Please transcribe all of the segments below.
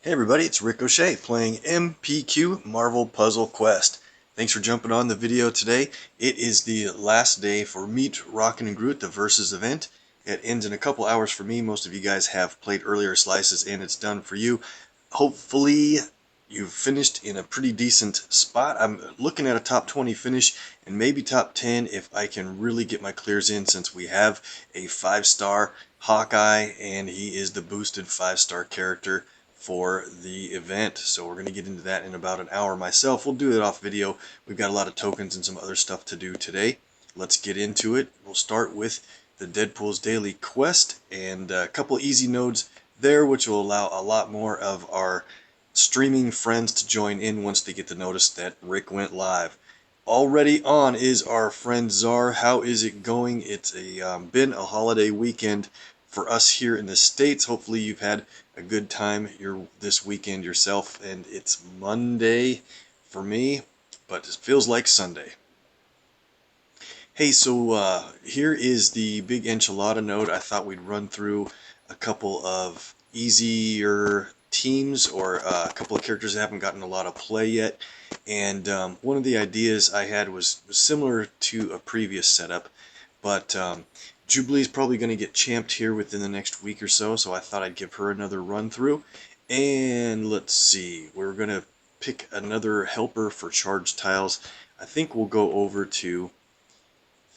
Hey everybody, it's Rick OShay playing MPQ Marvel Puzzle Quest. Thanks for jumping on the video today. It is the last day for Meet Rockin' and Groot, the Versus event. It ends in a couple hours for me. Most of you guys have played earlier slices and it's done for you. Hopefully you've finished in a pretty decent spot. I'm looking at a top 20 finish and maybe top 10 if I can really get my clears in, since we have a 5-star Hawkeye and he is the boosted 5-star character for the event. So we're going to get into that in about an hour myself. We'll do it off video. We've got a lot of tokens and some other stuff to do today. Let's get into it. We'll start with the Deadpool's Daily Quest and a couple easy nodes there, which will allow a lot more of our streaming friends to join in once they get the notice that Rick went live. Already on is our friend Czar. How is it going? It's been a holiday weekend for us here in the States. Hopefully you've had a good time this weekend yourself, and it's Monday for me, but it feels like Sunday. Hey, so here is the big enchilada node. I thought we'd run through a couple of easier teams, or a couple of characters that haven't gotten a lot of play yet. And one of the ideas I had was similar to a previous setup, but Jubilee's probably going to get champed here within the next week or so, so I thought I'd give her another run through. And let's see, we're going to pick another helper for charge tiles. I think we'll go over to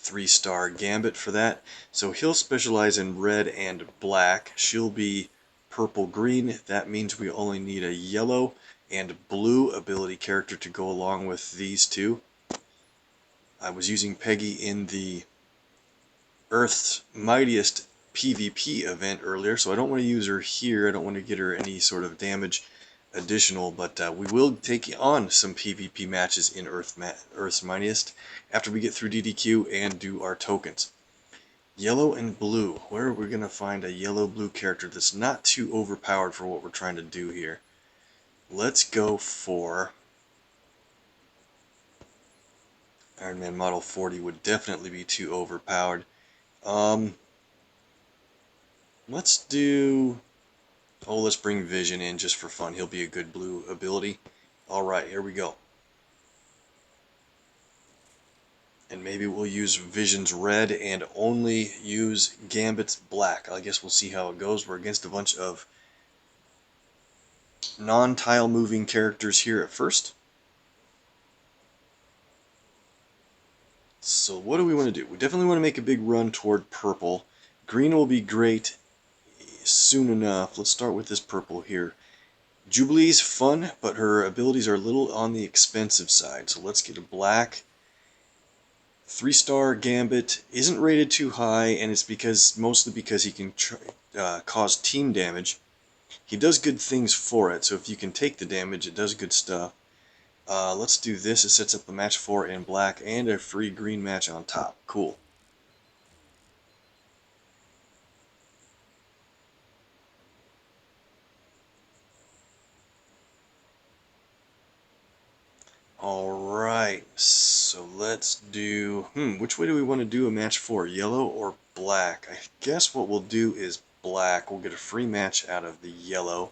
3-star Gambit for that. So he'll specialize in red and black. She'll be purple-green. That means we only need a yellow and blue ability character to go along with these two. I was using Peggy in the Earth's Mightiest PvP event earlier, so I don't want to use her here. I don't want to get her any sort of damage additional, but we will take on some PvP matches in Earth's Mightiest after we get through DDQ and do our tokens. Yellow and blue. Where are we going to find a yellow-blue character that's not too overpowered for what we're trying to do here? Let's go for Iron Man Model 40. Would definitely be too overpowered. Let's do... Oh, let's bring Vision in just for fun. He'll be a good blue ability. Alright, here we go. And maybe we'll use Vision's red and only use Gambit's black. I guess we'll see how it goes. We're against a bunch of non-tile moving characters here at first. So what do we want to do? We definitely want to make a big run toward purple. Green will be great soon enough. Let's start with this purple here. Jubilee's fun, but her abilities are a little on the expensive side. So let's get a black. 3-star Gambit isn't rated too high, and it's mostly because he can cause team damage. He does good things for it, so if you can take the damage, it does good stuff. Let's do this. It sets up a match 4 in black and a free green match on top. Cool. Alright, so let's do... which way do we want to do a match 4? Yellow or black? I guess what we'll do is black. We'll get a free match out of the yellow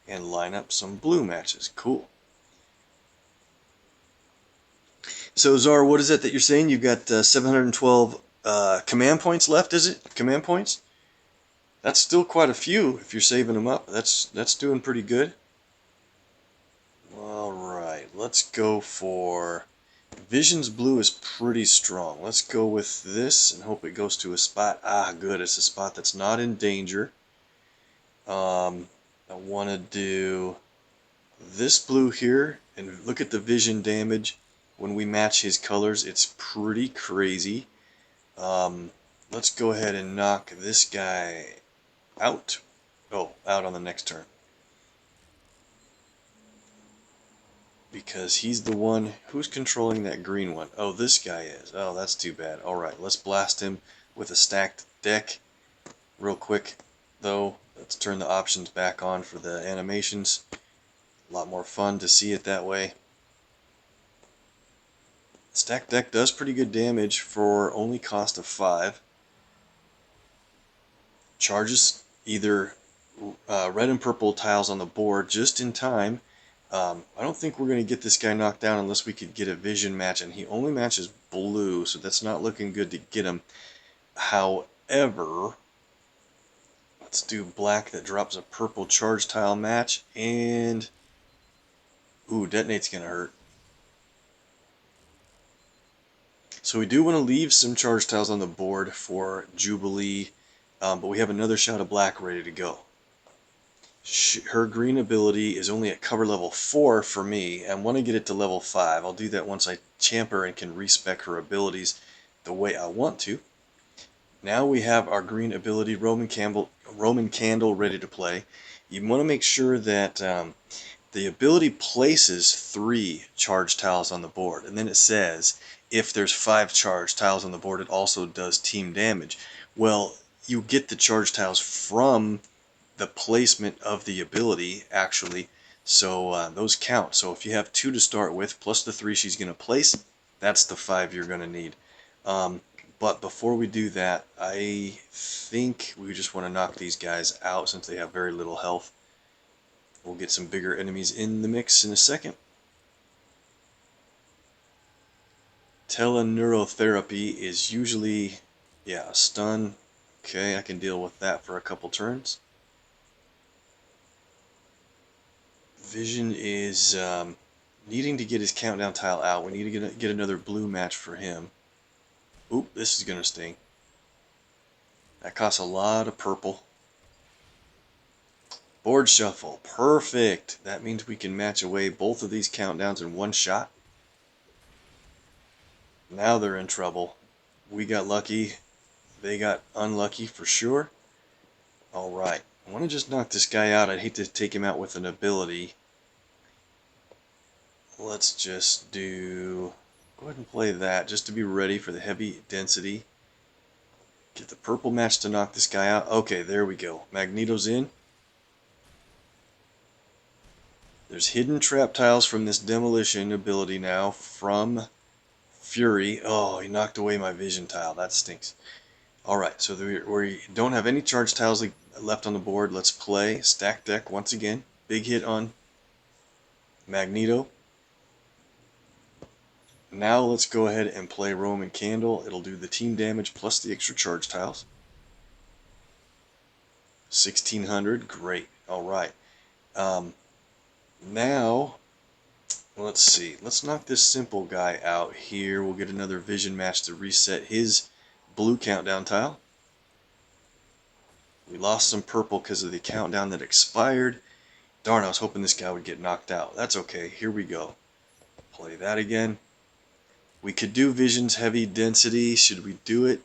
and line up some blue matches. Cool. So, Czar, what is it that you're saying? You've got 712 command points left, is it? Command points? That's still quite a few if you're saving them up. That's doing pretty good. Alright, let's go for... Vision's blue is pretty strong. Let's go with this and hope it goes to a spot. Ah, good. It's a spot that's not in danger. I want to do this blue here, and look at the Vision damage. When we match his colors, it's pretty crazy. Let's go ahead and knock this guy out. Oh, out on the next turn. Because he's the one who's controlling that green one. Oh, this guy is. Oh, that's too bad. Alright, let's blast him with a stacked deck. Real quick, though, let's turn the options back on for the animations. A lot more fun to see it that way. Stacked deck does pretty good damage for only cost of 5. Charges either red and purple tiles on the board just in time. I don't think we're going to get this guy knocked down unless we could get a vision match, and he only matches blue, so that's not looking good to get him. However, let's do black that drops a purple charge tile match, and ooh, detonate's going to hurt. So we do want to leave some charge tiles on the board for Jubilee, but we have another shot of black ready to go. Her green ability is only at cover level 4 for me. I want to get it to level 5. I'll do that once I champ her and can respec her abilities the way I want to. Now we have our green ability, Roman Candle, ready to play. You want to make sure that the ability places 3 charge tiles on the board, and then it says if there's 5 charge tiles on the board, it also does team damage. Well, you get the charge tiles from the placement of the ability, actually, so those count. So if you have 2 to start with, plus the 3 she's going to place, that's the 5 you're going to need. But before we do that, I think we just want to knock these guys out since they have very little health. We'll get some bigger enemies in the mix in a second. Teleneurotherapy is usually, yeah, a stun. Okay, I can deal with that for a couple turns. Vision is needing to get his countdown tile out. We need to get another blue match for him. Oop, this is going to sting. That costs a lot of purple. Board shuffle. Perfect. That means we can match away both of these countdowns in one shot. Now they're in trouble. We got lucky. They got unlucky for sure. Alright. I want to just knock this guy out. I'd hate to take him out with an ability. Let's just go ahead and play that just to be ready for the heavy density. Get the purple match to knock this guy out. Okay, there we go. Magneto's in. There's hidden trap tiles from this demolition ability now from Fury. Oh, he knocked away my vision tile. That stinks. Alright, so we don't have any charge tiles left on the board. Let's play stack deck once again. Big hit on Magneto. Now let's go ahead and play Roman Candle. It'll do the team damage plus the extra charge tiles. 1600, great. Alright. Now, let's see. Let's knock this simple guy out here. We'll get another vision match to reset his blue countdown tile. We lost some purple because of the countdown that expired. Darn, I was hoping this guy would get knocked out. That's okay. Here we go. Play that again. We could do Vision's heavy density. Should we do it?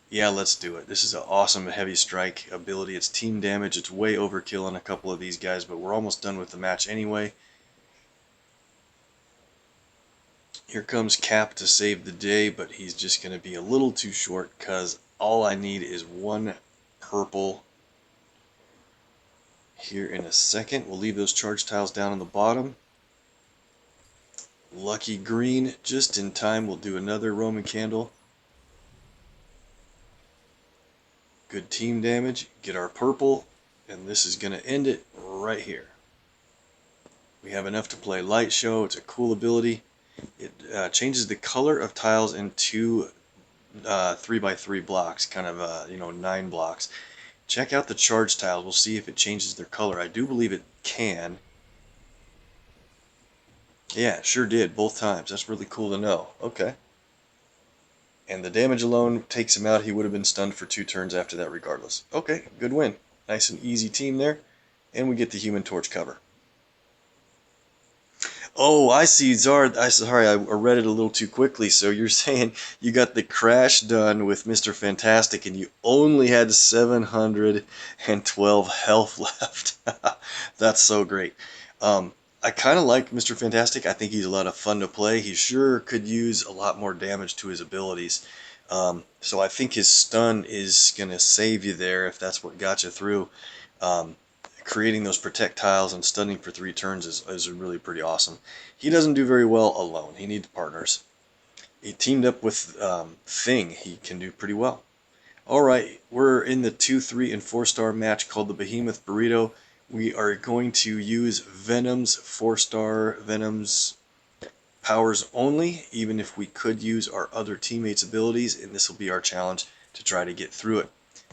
Yeah, let's do it. This is an awesome heavy strike ability. It's team damage. It's way overkill on a couple of these guys, but we're almost done with the match anyway. Here comes Cap to save the day, but he's just going to be a little too short because all I need is 1 purple here in a second. We'll leave those charge tiles down on the bottom. Lucky green, just in time. We'll do another Roman Candle. Good team damage. Get our purple, and this is going to end it right here. We have enough to play Light Show. It's a cool ability. It changes the color of tiles into 3x3 blocks, kind of 9 blocks. Check out the charge tiles. We'll see if it changes their color. I do believe it can. Yeah, it sure did both times. That's really cool to know. Okay. And the damage alone takes him out. He would have been stunned for 2 turns after that regardless. Okay, good win. Nice and easy team there. And we get the Human Torch cover. Oh, I see, Zard. Sorry, I read it a little too quickly. So you're saying you got the crash done with Mr. Fantastic and you only had 712 health left. That's so great. I kind of like Mr. Fantastic. I think he's a lot of fun to play. He sure could use a lot more damage to his abilities. So I think his stun is going to save you there if that's what got you through. Creating those protect tiles and stunning for 3 turns is really pretty awesome. He doesn't do very well alone. He needs partners. He teamed up with Thing. He can do pretty well. Alright, we're in the 2, 3, and 4-star match called the Behemoth Burrito. We are going to use Venom's 4-star Venom's powers only, even if we could use our other teammates' abilities, and this will be our challenge to try to get through it.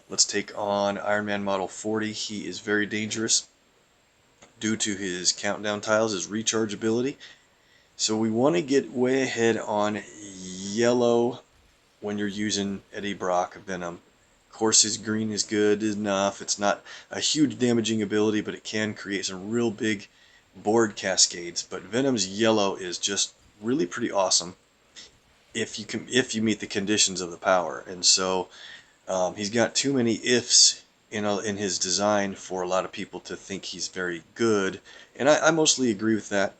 Let's take on Iron Man Model 40. He is very dangerous due to his countdown tiles, his recharge ability. So we want to get way ahead on yellow when you're using Eddie Brock Venom. Of course, his green is good enough. It's not a huge damaging ability, but it can create some real big board cascades. But Venom's yellow is just really pretty awesome if you meet the conditions of the power. And so he's got too many ifs in his design for a lot of people to think he's very good, and I mostly agree with that.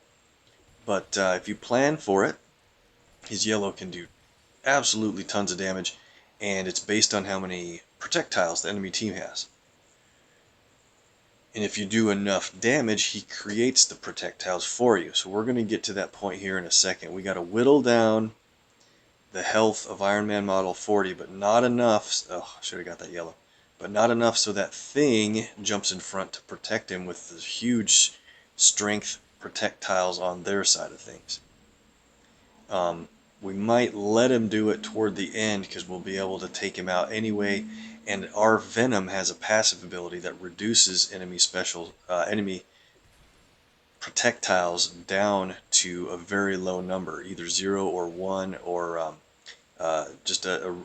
But if you plan for it, his yellow can do absolutely tons of damage, and it's based on how many projectiles the enemy team has. And if you do enough damage, he creates the projectiles for you. So we're going to get to that point here in a second. We got to whittle down the health of Iron Man Model 40, but not enough. Oh, I should have got that yellow. But not enough so that Thing jumps in front to protect him with the huge strength projectiles on their side of things. We might let him do it toward the end because we'll be able to take him out anyway. And our Venom has a passive ability that reduces enemy projectiles down to a very low number, either 0 or 1 or just a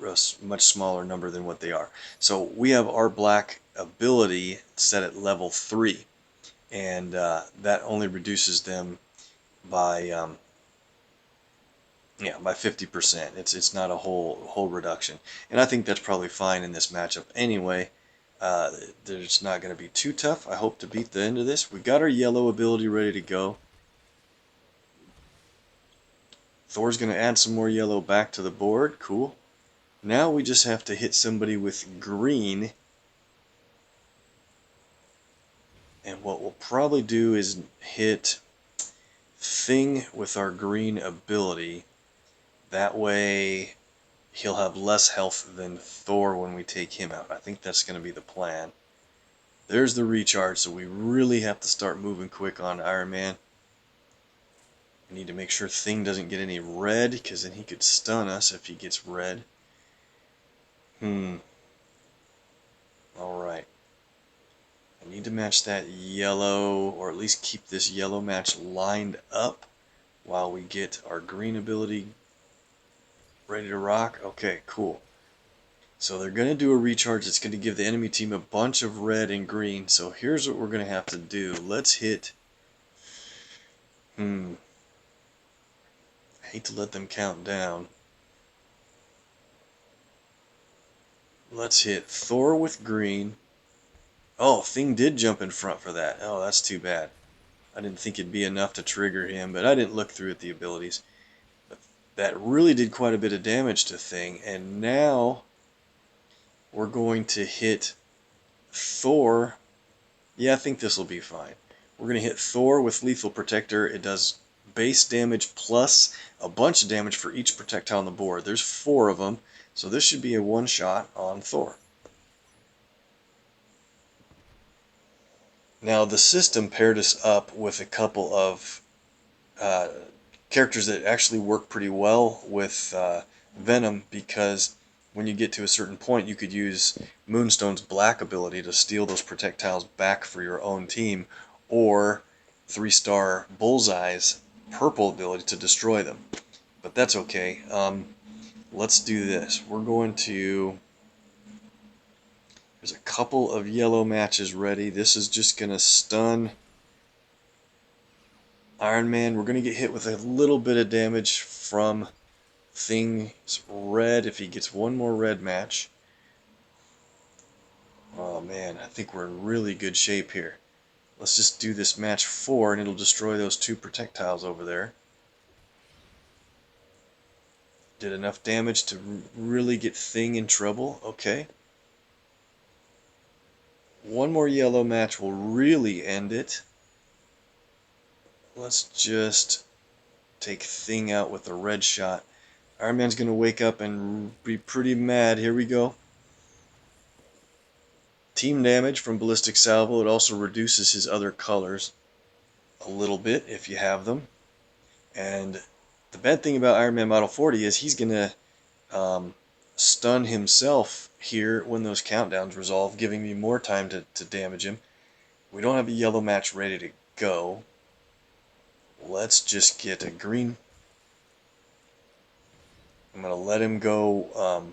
much smaller number than what they are. So we have our black ability set at level 3, and that only reduces them by by 50%. It's not a whole reduction, and I think that's probably fine in this matchup anyway. It's not going to be too tough. I hope to beat the end of this. We got our yellow ability ready to go. Thor's going to add some more yellow back to the board. Cool. Now we just have to hit somebody with green. And what we'll probably do is hit Thing with our green ability. That way he'll have less health than Thor when we take him out. I think that's going to be the plan. There's the recharge, so we really have to start moving quick on Iron Man. We need to make sure Thing doesn't get any red, because then he could stun us if he gets red. Alright. I need to match that yellow, or at least keep this yellow match lined up while we get our green ability ready to rock. Okay, cool. So they're going to do a recharge that's going to give the enemy team a bunch of red and green. So here's what we're going to have to do. Let's hit... I hate to let them count down. Let's hit Thor with green. Oh, Thing did jump in front for that. Oh, that's too bad. I didn't think it'd be enough to trigger him, but I didn't look through at the abilities. But that really did quite a bit of damage to Thing, and now we're going to hit Thor. Yeah, I think this will be fine. We're going to hit Thor with Lethal Protector. It does base damage plus a bunch of damage for each projectile on the board. There's 4 of them, so this should be a one-shot on Thor. Now, the system paired us up with a couple of characters that actually work pretty well with Venom, because when you get to a certain point, you could use Moonstone's black ability to steal those projectiles back for your own team, or 3-star Bullseye's purple ability to destroy them. But that's okay. Let's do this. We're going to... There's a couple of yellow matches ready. This is just going to stun Iron Man. We're going to get hit with a little bit of damage from Thing's red if he gets one more red match. Oh man, I think we're in really good shape here. Let's just do this match 4 and it'll destroy those 2 projectiles over there. Did enough damage to really get Thing in trouble. Okay. One more yellow match will really end it. Let's just take Thing out with a red shot. Iron Man's going to wake up and be pretty mad. Here we go. team damage from ballistic salvo. It also reduces his other colors a little bit if you have them. And the bad thing about Iron Man Model 40 is he's gonna stun himself here when those countdowns resolve, giving me more time to damage him. We don't have a yellow match ready to go. Let's just get a green. I'm going to let him go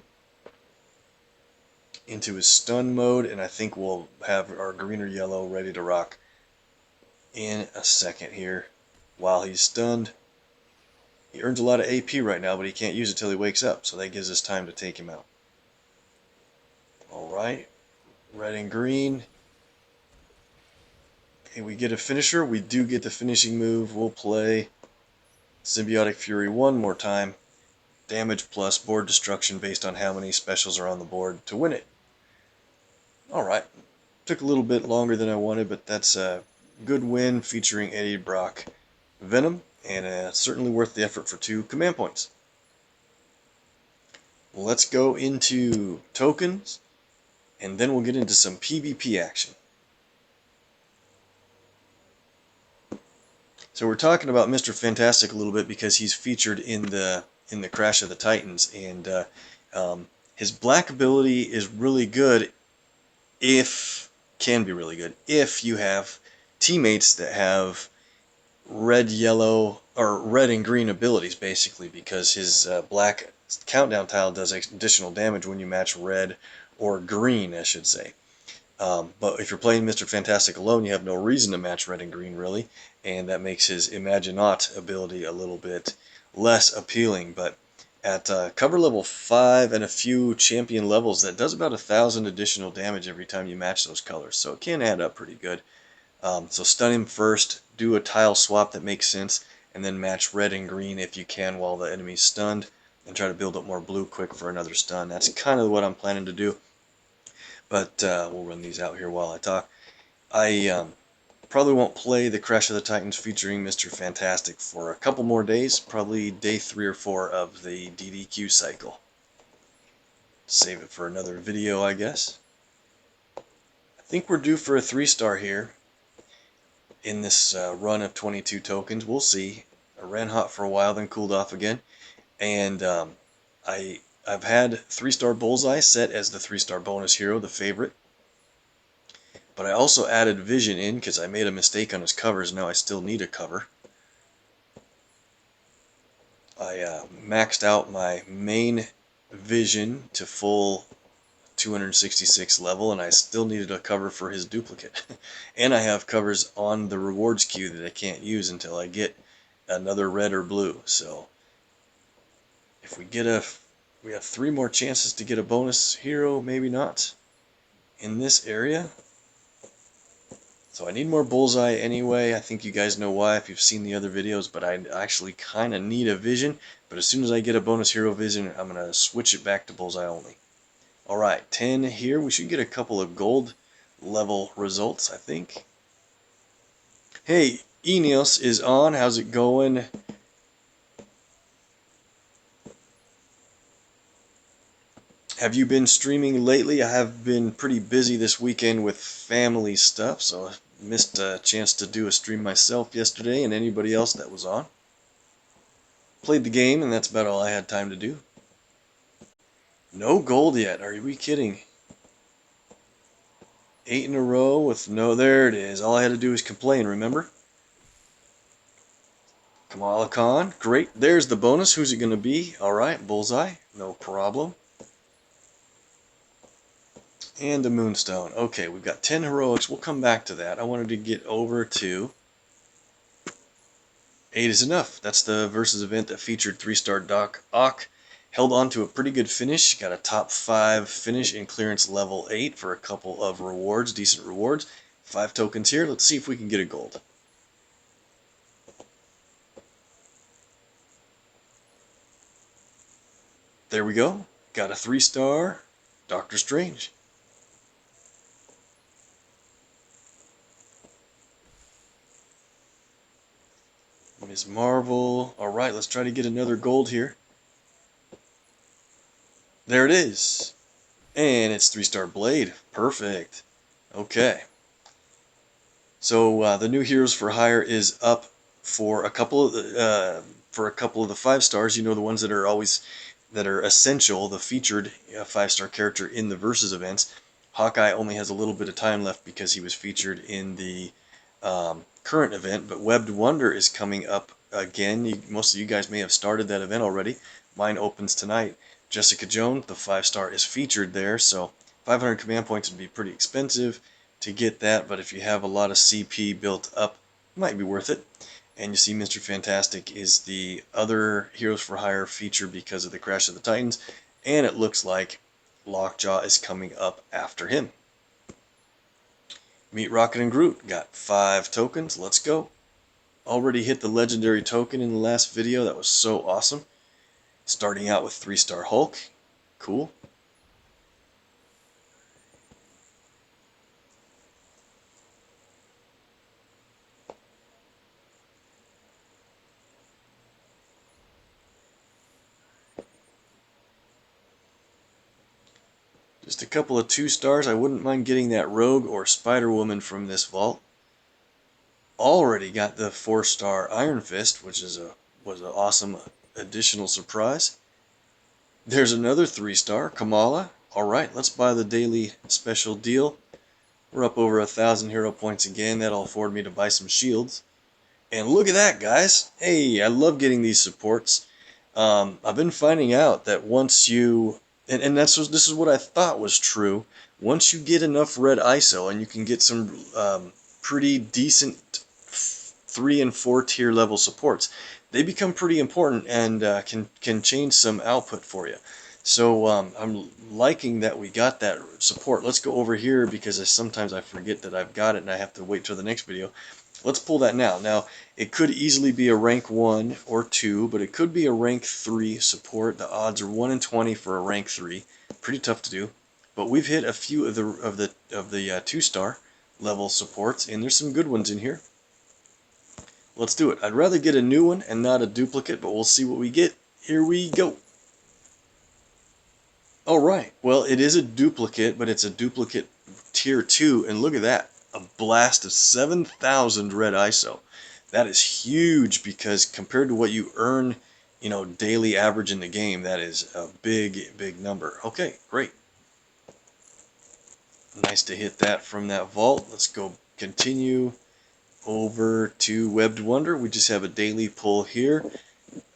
into his stun mode, and I think we'll have our green or yellow ready to rock in a second here while he's stunned. He earns a lot of AP right now, but he can't use it till he wakes up, so that gives us time to take him out. Alright, red and green. Okay, we get a finisher. We do get the finishing move. We'll play Symbiotic Fury one more time. Damage plus board destruction based on how many specials are on the board to win it. Alright, took a little bit longer than I wanted, but that's a good win featuring Eddie Brock Venom, and certainly worth the effort for 2 command points. Let's go into tokens, and then we'll get into some PvP action. So we're talking about Mr. Fantastic a little bit because he's featured in the Crash of the Titans, and his black ability is really good can be really good if you have teammates that have red, yellow, or red and green abilities, basically, because his black countdown tile does additional damage when you match red or green, I should say. But if you're playing Mr. Fantastic alone, you have no reason to match red and green, really, and that makes his Imaginaut ability a little bit less appealing. But at cover level 5 and a few champion levels, that does about 1,000 additional damage every time you match those colors, so it can add up pretty good. So stun him first, do a tile swap that makes sense, and then match red and green if you can while the enemy's stunned, and try to build up more blue quick for another stun. That's kind of what I'm planning to do. But we'll run these out here while I talk. I probably won't play the Crash of the Titans featuring Mr. Fantastic for a couple more days, probably day 3 or 4 of the DDQ cycle. Save it for another video, I guess. I think we're due for a 3-star here in this run of 22 tokens. We'll see. I ran hot for a while, then cooled off again. And I've had 3-star Bullseye set as the 3-star bonus hero, the favorite. But I also added Vision in because I made a mistake on his covers. Now I still need a cover. I maxed out my main Vision to full 266 level, and I still needed a cover for his duplicate. And I have covers on the rewards queue that I can't use until I get another red or blue. So if we have 3 more chances to get a bonus hero, maybe not, in this area. So I need more Bullseye anyway. I think you guys know why if you've seen the other videos, but I actually kind of need a Vision. But as soon as I get a bonus hero Vision, I'm going to switch it back to Bullseye only. Alright, 10 here. We should get a couple of gold level results, I think. Hey, Eneos is on. How's it going? Have you been streaming lately? I have been pretty busy this weekend with family stuff, so I missed a chance to do a stream myself yesterday and anybody else that was on. Played the game, and that's about all I had time to do. No gold yet. Are we kidding? 8 in a row with no... There it is. All I had to do was complain, remember? Kamala Khan. Great. There's the bonus. Who's it going to be? Alright, Bullseye. No problem. And a Moonstone. Okay, we've got 10 heroics. We'll come back to that. I wanted to get over to... 8 is enough. That's the versus event that featured 3-star Doc Ock. Held on to a pretty good finish. Got a top 5 finish in clearance level 8 for a couple of rewards, decent rewards. 5 tokens here. Let's see if we can get a gold. There we go. Got a 3-star Doctor Strange. Ms. Marvel. Alright, let's try to get another gold here. There it is. And it's 3-star Blade. Perfect. Okay. So the new Heroes for Hire is up for a couple of the 5 stars. You know, the ones that are always that are essential, the featured 5-star character in the versus events. Hawkeye only has a little bit of time left because he was featured in the current event, but Webbed Wonder is coming up again. Most of you guys may have started that event already. Mine opens tonight. Jessica Jones, the 5-star, is featured there, so 500 command points would be pretty expensive to get that, but if you have a lot of CP built up, it might be worth it. And you see Mr. Fantastic is the other Heroes for Hire feature because of the Crash of the Titans, and it looks like Lockjaw is coming up after him. Meet Rocket and Groot, got 5 tokens, let's go. Already hit the legendary token in the last video, that was so awesome. Starting out with 3-star Hulk, cool. Just a couple of 2-stars. I wouldn't mind getting that Rogue or Spider-Woman from this vault. Already got the 4-star Iron Fist, which was an awesome additional surprise. There's another 3-star, Kamala. Alright, let's buy the daily special deal. We're up over 1,000 hero points again. That'll afford me to buy some shields. And look at that, guys. Hey, I love getting these supports. I've been finding out that once you, and this is what I thought was true, once you get enough red ISO and you can get some pretty decent 3 and 4 tier level supports, they become pretty important and can change some output for you. So I'm liking that we got that support. Let's go over here because sometimes I forget that I've got it and I have to wait till the next video. Let's pull that now. Now, it could easily be a rank 1 or 2, but it could be a rank 3 support. The odds are 1 in 20 for a rank 3. Pretty tough to do. But we've hit a few of the 2-star level supports, and there's some good ones in here. Let's do it. I'd rather get a new one and not a duplicate, but we'll see what we get. Here we go. Alright, well, it is a duplicate, but it's a duplicate tier 2, and look at that. A blast of 7,000 red ISO. That is huge because compared to what you earn, daily average in the game, that is a big, big number. Okay, great. Nice to hit that from that vault. Let's go continue over to Webbed Wonder. We just have a daily pull here.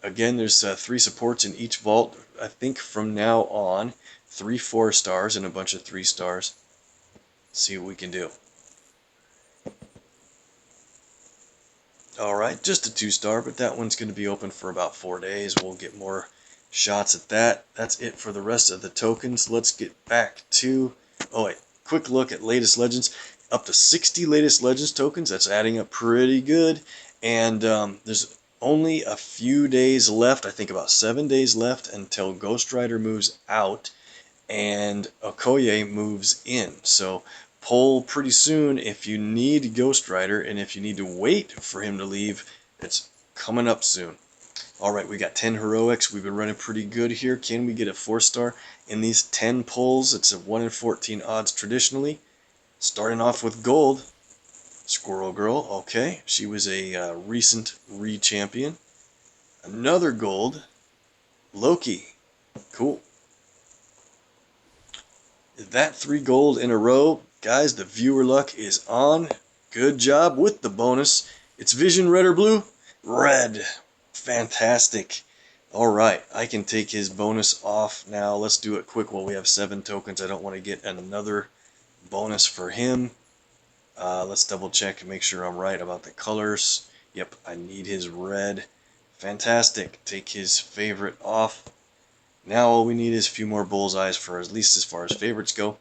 Again, there's 3 supports in each vault. I think from now on, 3 4-stars and a bunch of 3-stars. See what we can do. Alright, just a 2-star, but that one's going to be open for about 4 days. We'll get more shots at that. That's it for the rest of the tokens. Let's get back to... Oh wait, quick look at latest legends. Up to 60 latest legends tokens. That's adding up pretty good. And there's only a few days left. I think about 7 days left until Ghost Rider moves out and Okoye moves in. So poll pretty soon if you need Ghost Rider, and if you need to wait for him to leave, it's coming up soon. Alright, we got 10 heroics. We've been running pretty good here. Can we get a 4-star in these 10 pulls? It's a 1 in 14 odds traditionally. Starting off with gold. Squirrel Girl, okay. She was a recent re-champion. Another gold. Loki, cool. Is that 3 gold in a row? Guys, the viewer luck is on. Good job with the bonus. It's Vision red or blue? Red. Fantastic. Alright, I can take his bonus off now. Let's do it quick while we have 7 tokens. I don't want to get another bonus for him. Let's double check and make sure I'm right about the colors. Yep, I need his red. Fantastic. Take his favorite off. Now all we need is a few more bullseyes for at least as far as favorites go.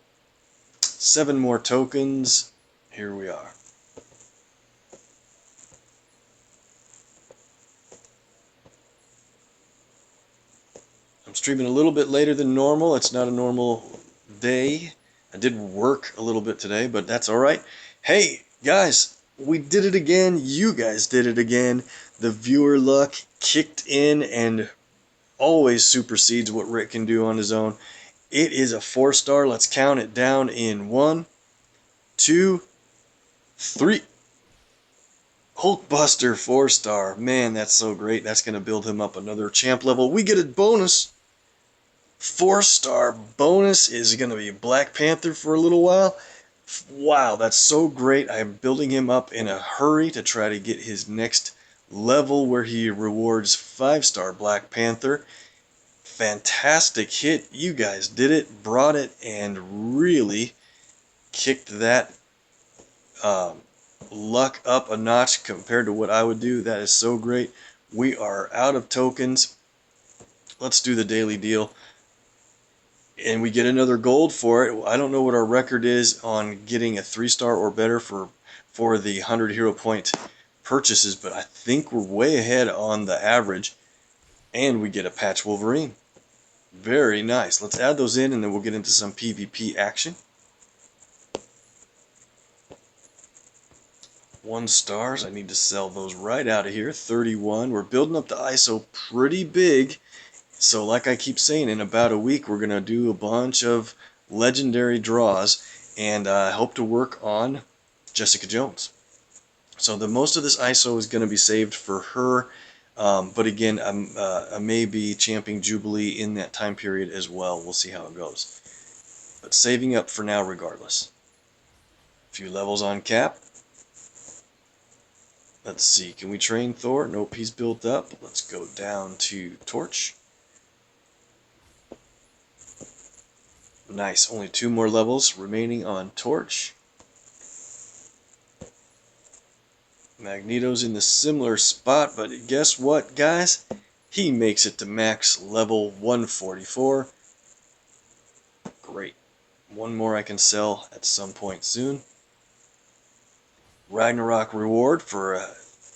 7 more tokens. Here we are. I'm streaming a little bit later than normal. It's not a normal day. I did work a little bit today, but that's alright. Hey, guys, we did it again. You guys did it again. The viewer luck kicked in and always supersedes what Rick can do on his own. It is a 4-star. Let's count it down in 1, 2, 3. Hulkbuster 4-star. Man, that's so great. That's going to build him up another champ level. We get a bonus. 4-star bonus is going to be Black Panther for a little while. Wow, that's so great. I'm building him up in a hurry to try to get his next level where he rewards 5-star Black Panther. Fantastic hit. You guys did it, brought it, and really kicked that luck up a notch compared to what I would do. That is so great. We are out of tokens. Let's do the daily deal. And we get another gold for it. I don't know what our record is on getting a 3-star or better for the 100 hero point purchases, but I think we're way ahead on the average. And we get a patch Wolverine. Very nice. Let's add those in and then we'll get into some PvP action. 1 stars. I need to sell those right out of here. 31. We're building up the ISO pretty big. So like I keep saying, in about a week we're going to do a bunch of legendary draws, and I hope to work on Jessica Jones. So the most of this ISO is going to be saved for her, but again, I may be champing Jubilee in that time period as well. We'll see how it goes. But saving up for now regardless. A few levels on Cap. Let's see, can we train Thor? Nope, he's built up. Let's go down to Torch. Nice, only 2 more levels remaining on Torch. Magneto's in the similar spot, but guess what, guys? He makes it to max level 144. Great. 1 more I can sell at some point soon. Ragnarok reward for a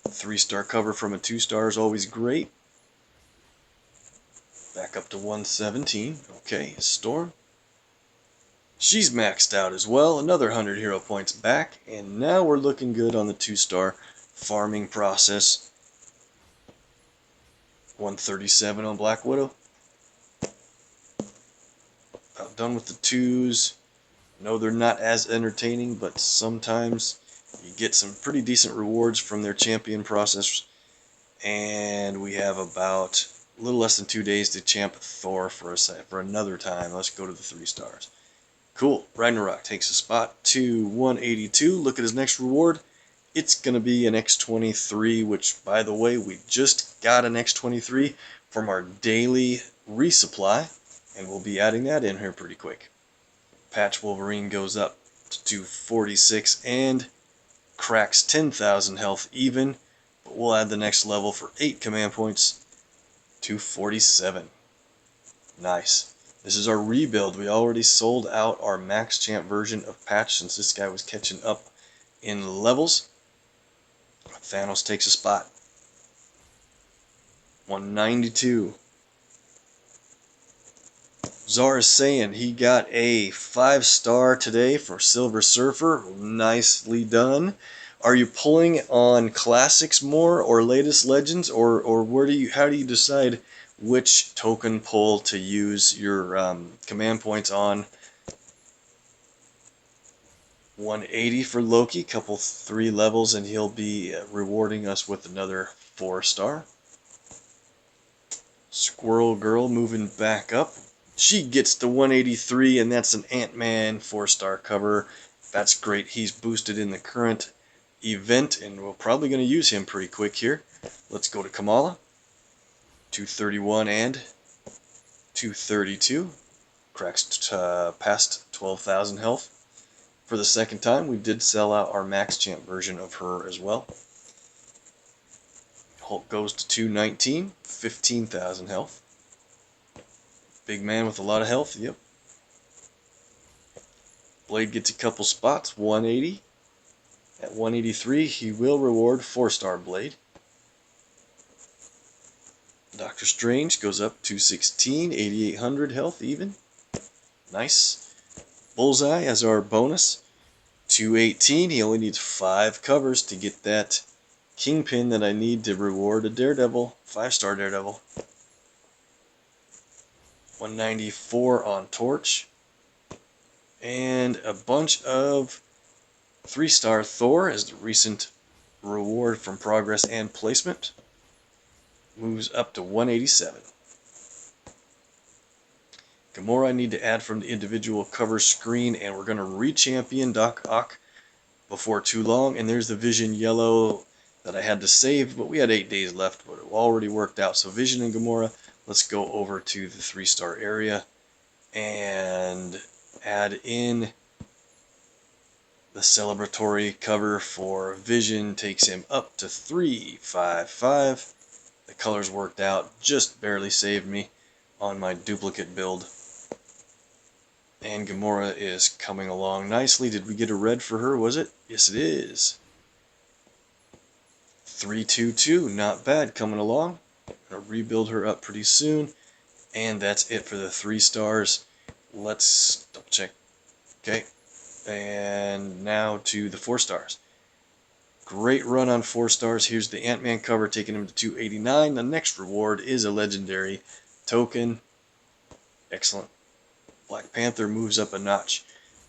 3-star cover from a 2-star is always great. Back up to 117. Okay, Storm. She's maxed out as well. Another 100 hero points back. And now we're looking good on the 2-star farming process. 137 on Black Widow. About done with the 2s. No, they're not as entertaining, but sometimes you get some pretty decent rewards from their champion process. And we have about a little less than 2 days to champ Thor for another time. Let's go to the 3 stars. Cool. Ragnarok takes a spot to 182. Look at his next reward. It's going to be an X23, which, by the way, we just got an X23 from our daily resupply, and we'll be adding that in here pretty quick. Patch Wolverine goes up to 46 and cracks 10,000 health even, but we'll add the next level for 8 command points to 47. Nice. This is our rebuild. We already sold out our max champ version of Patch since this guy was catching up in levels. Thanos takes a spot. 192. Czar is saying he got a 5-star today for Silver Surfer. Nicely done. Are you pulling on classics more or latest legends, or how do you decide which token pull to use your command points on? 180 for Loki, couple 3 levels, and he'll be rewarding us with another 4-star. Squirrel Girl moving back up. She gets to 183, and that's an Ant-Man 4-star cover. That's great. He's boosted in the current event, and we're probably going to use him pretty quick here. Let's go to Kamala. 231 and 232. Cracks past 12,000 health. For the second time, we did sell out our max champ version of her as well. Hulk goes to 219, 15,000 health. Big man with a lot of health, yep. Blade gets a couple spots, 180. At 183, he will reward 4-star Blade. Doctor Strange goes up 216, 8,800 health even. Nice. Bullseye as our bonus. 218, he only needs 5 covers to get that Kingpin that I need to reward a Daredevil, 5-star Daredevil. 194 on Torch. And a bunch of 3-star Thor as the recent reward from progress and placement. Moves up to 187. Gamora I need to add from the individual cover screen, and we're going to re-champion Doc Ock before too long. And there's the Vision Yellow that I had to save, but we had 8 days left, but it already worked out. So Vision and Gamora, let's go over to the 3-star area and add in the celebratory cover for Vision. Takes him up to 355. The colors worked out, just barely saved me on my duplicate build. And Gamora is coming along nicely. Did we get a red for her, was it? Yes, it is. 322, not bad, coming along. Gonna rebuild her up pretty soon. And that's it for the 3 stars. Let's double check. Okay. And now to the 4 stars. Great run on 4 stars. Here's the Ant-Man cover, taking him to 289. The next reward is a legendary token. Excellent. Black Panther moves up a notch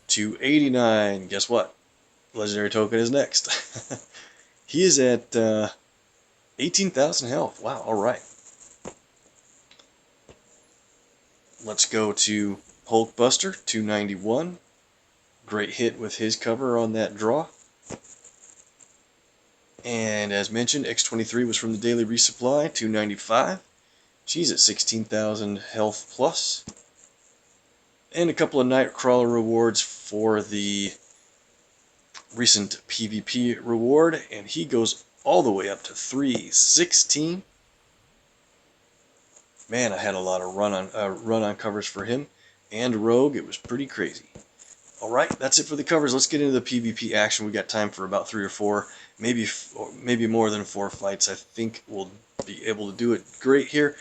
to 89. Guess what? Legendary token is next. He is at 18,000 health. Wow, alright. Let's go to Hulkbuster, 291. Great hit with his cover on that draw. And as mentioned, X23 was from the daily resupply, 295. She's at 16,000 health plus. And a couple of Nightcrawler rewards for the recent PvP reward, and he goes all the way up to 316. Man, I had a lot of run on covers for him and Rogue. It was pretty crazy. All right, that's it for the covers. Let's get into the PvP action. We got time for about 3 or 4, maybe more than 4 fights. I think we'll be able to do it great here.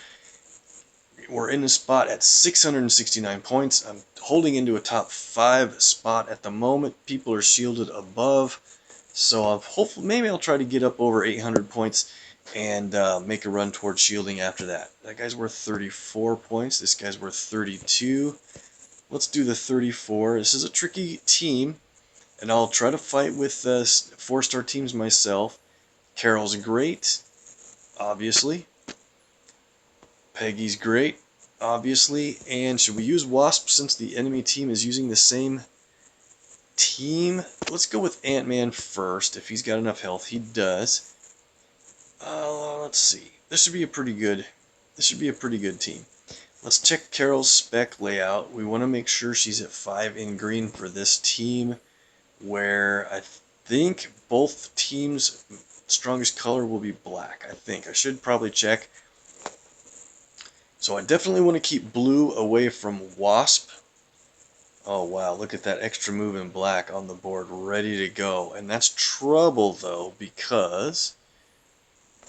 We're in the spot at 669 points. I'm holding into a top 5 spot at the moment. People are shielded above, so hopefully maybe I'll try to get up over 800 points and make a run towards shielding after that. That guy's worth 34 points. This guy's worth 32. Let's do the 34. This is a tricky team, and I'll try to fight with 4-star teams myself. Carol's great, obviously. Peggy's great, obviously. And should we use Wasp since the enemy team is using the same team? Let's go with Ant-Man first. If he's got enough health, he does. Let's see. This should be a pretty good team. Let's check Carol's spec layout. We want to make sure she's at 5 in green for this team, where I think both teams' strongest color will be black. I should probably check. So I definitely want to keep blue away from Wasp. Oh wow, look at that extra move in black on the board, ready to go. And that's trouble though, because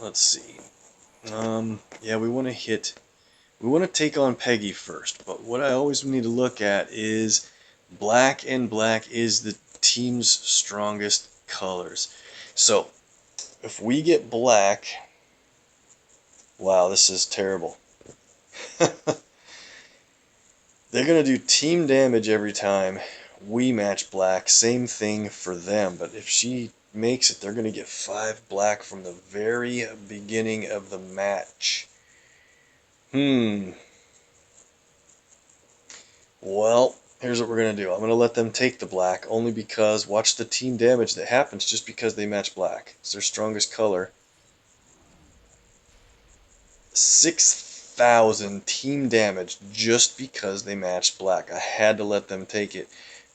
let's see. Yeah, we want to take on Peggy first, but what I always need to look at is black, and black is the team's strongest colors. So if we get black, wow, this is terrible. They're going to do team damage every time we match black. Same thing for them. But if she makes it, they're going to get 5 black from the very beginning of the match. Well, here's what we're going to do. I'm going to let them take the black, only because watch the team damage that happens just because they match black. It's their strongest color. 6,000 team damage just because they matched black. I had to let them take it.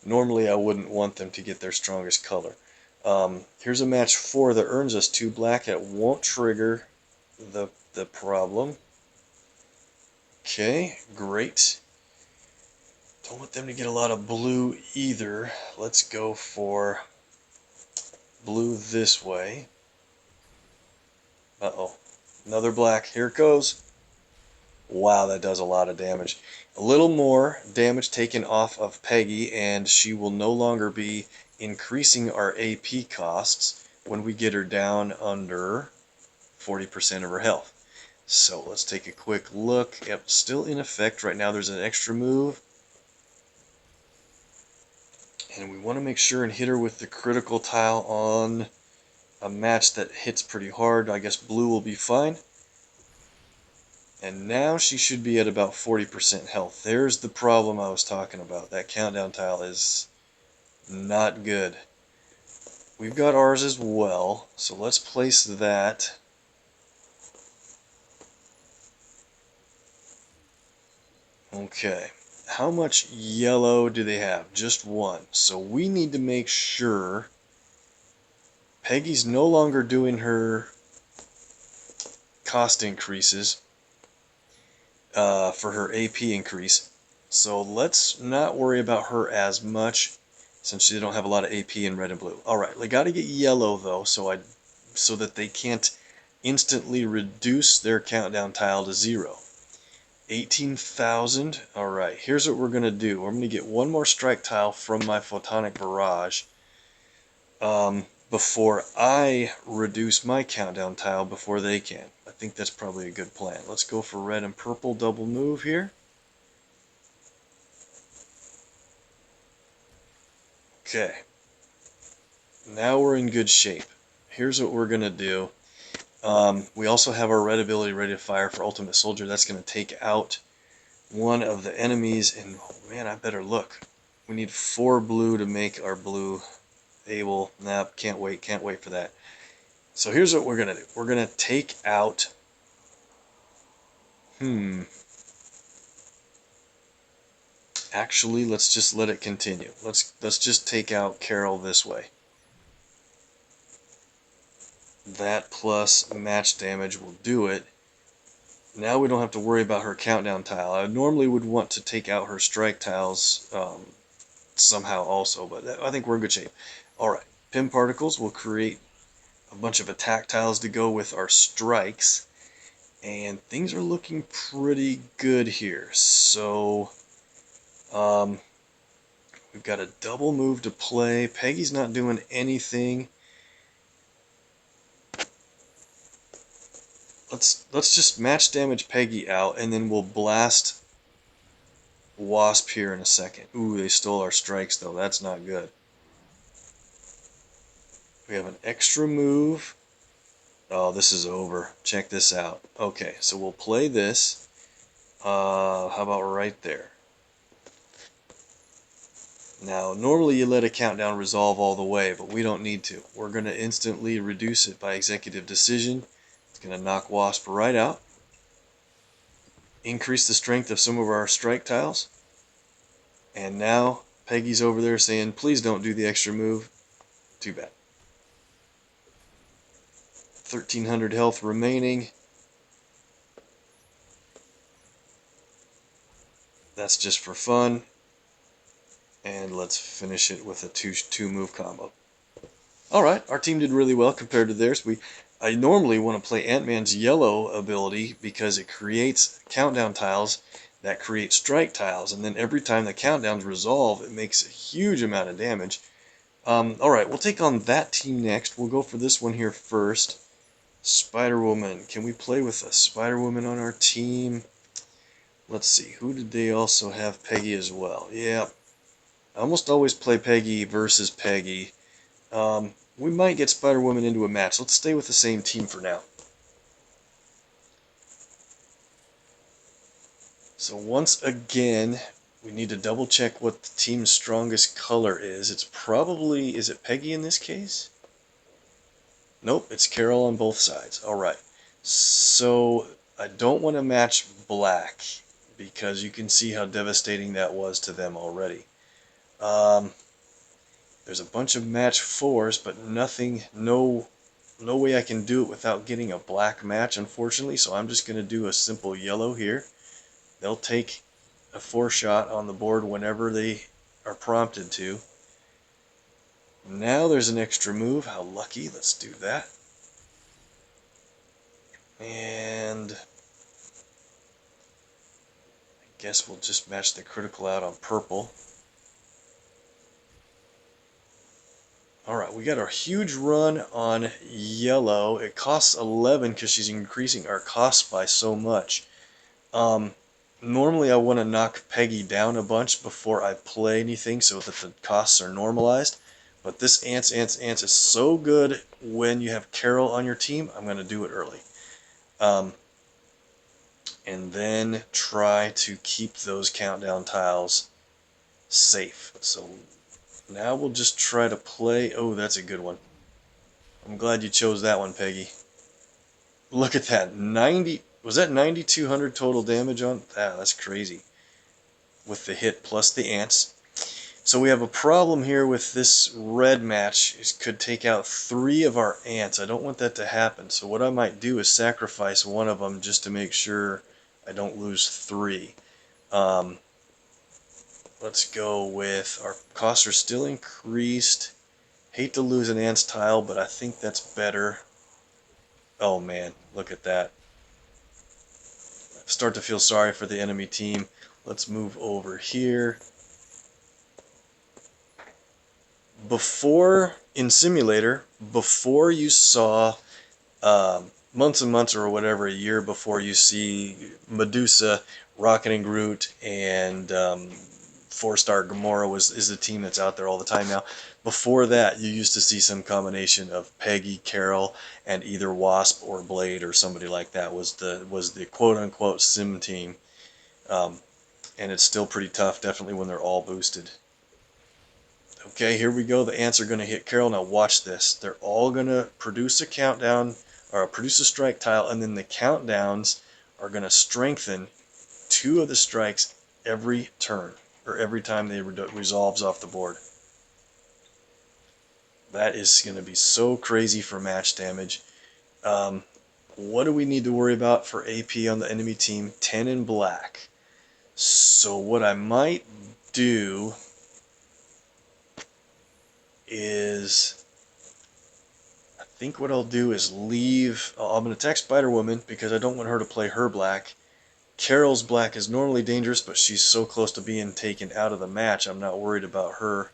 Normally I wouldn't want them to get their strongest color. Here's a match 4 that earns us 2 black. It won't trigger the problem. Okay, great. Don't want them to get a lot of blue either. Let's go for blue this way. Uh-oh. Another black. Here it goes. Wow, that does a lot of damage. A little more damage taken off of Peggy, and she will no longer be increasing our AP costs when we get her down under 40% of her health. So let's take a quick look. Yep, still in effect right now. There's an extra move. And we want to make sure and hit her with the critical tile on a match that hits pretty hard. I guess blue will be fine. And now she should be at about 40% health. There's the problem I was talking about. That countdown tile is not good. We've got ours as well, so let's place that. Okay, how much yellow do they have? Just one. So we need to make sure Peggy's no longer doing her cost increases for her AP increase. So let's not worry about her as much since they don't have a lot of AP in red and blue. Alright, we got to get yellow though so that they can't instantly reduce their countdown tile to 0. 18,000. Alright, here's what we're going to do. We're going to get one more strike tile from my photonic barrage before I reduce my countdown tile before they can. I think that's probably a good plan. Let's go for red and purple double move here. Okay. Now we're in good shape. Here's what we're going to do. We also have our red ability ready to fire for Ultimate Soldier. That's going to take out one of the enemies. And oh man, I better look. We need 4 blue to make our blue able. Nah, can't wait for that. So here's what we're going to do. We're going to take out... Actually, let's just let it continue. Let's just take out Carol this way. That plus match damage will do it. Now we don't have to worry about her countdown tile. I normally would want to take out her strike tiles somehow also, but I think we're in good shape. Alright, Pim Particles will create a bunch of attack tiles to go with our strikes. And things are looking pretty good here. So, we've got a double move to play. Peggy's not doing anything. Let's just match damage Peggy out, and then we'll blast Wasp here in a second. Ooh, they stole our strikes, though. That's not good. We have an extra move. Oh, this is over. Check this out. Okay, so we'll play this. How about right there? Now, normally you let a countdown resolve all the way, but we don't need to. We're going to instantly reduce it by executive decision. It's going to knock Wasp right out. Increase the strength of some of our strike tiles. And now Peggy's over there saying, please don't do the extra move. Too bad. 1,300 health remaining. That's just for fun. And let's finish it with a two move combo. Alright, our team did really well compared to theirs. I normally want to play Ant-Man's yellow ability because it creates countdown tiles that create strike tiles, and then every time the countdowns resolve, it makes a huge amount of damage. Alright, we'll take on that team next. We'll go for this one here first. Spider-Woman. Can we play with a Spider-Woman on our team? Let's see, who did they also have? Peggy as well. Yeah, I almost always play Peggy versus Peggy. We might get Spider-Woman into a match. Let's stay with the same team for now. So once again, we need to double check what the team's strongest color is. It's probably, is it Peggy in this case? Nope, it's Carol on both sides. Alright, so I don't want to match black because you can see how devastating that was to them already. There's a bunch of match 4s, but no way I can do it without getting a black match, unfortunately, so I'm just going to do a simple yellow here. They'll take a 4-shot on the board whenever they are prompted to. Now there's an extra move. How lucky. Let's do that. And I guess we'll just match the critical out on purple. Alright, we got our huge run on yellow. It costs 11 because she's increasing our costs by so much. Normally I want to knock Peggy down a bunch before I play anything so that the costs are normalized. But this ants is so good when you have Carol on your team, I'm going to do it early. And then try to keep those countdown tiles safe. So now we'll just try to play. Oh, that's a good one. I'm glad you chose that one, Peggy. Look at that. 90. Was that 9,200 total damage on? That's crazy. With the hit plus the ants. So we have a problem here with this red match. It could take out 3 of our ants. I don't want that to happen. So what I might do is sacrifice one of them just to make sure I don't lose 3. Let's go with our costs are still increased. Hate to lose an ants tile, but I think that's better. Oh man, look at that. Start to feel sorry for the enemy team. Let's move over here. Before, in Simulator, before you saw months and months or whatever, a year before you see Medusa, Rocket and Groot, and 4-star Gamora is the team that's out there all the time now. Before that, you used to see some combination of Peggy, Carol, and either Wasp or Blade or somebody like that was the quote-unquote sim team. And it's still pretty tough, definitely when they're all boosted. Okay, here we go. The ants are going to hit Carol. Now watch this. They're all going to produce a countdown, or produce a strike tile, and then the countdowns are going to strengthen 2 of the strikes every turn, or every time they resolves off the board. That is going to be so crazy for match damage. What do we need to worry about for AP on the enemy team? 10 in black. So what I might do is, I think what I'll do is leave, I'm going to attack Spider-Woman because I don't want her to play her black. Carol's black is normally dangerous, but she's so close to being taken out of the match, I'm not worried about hers.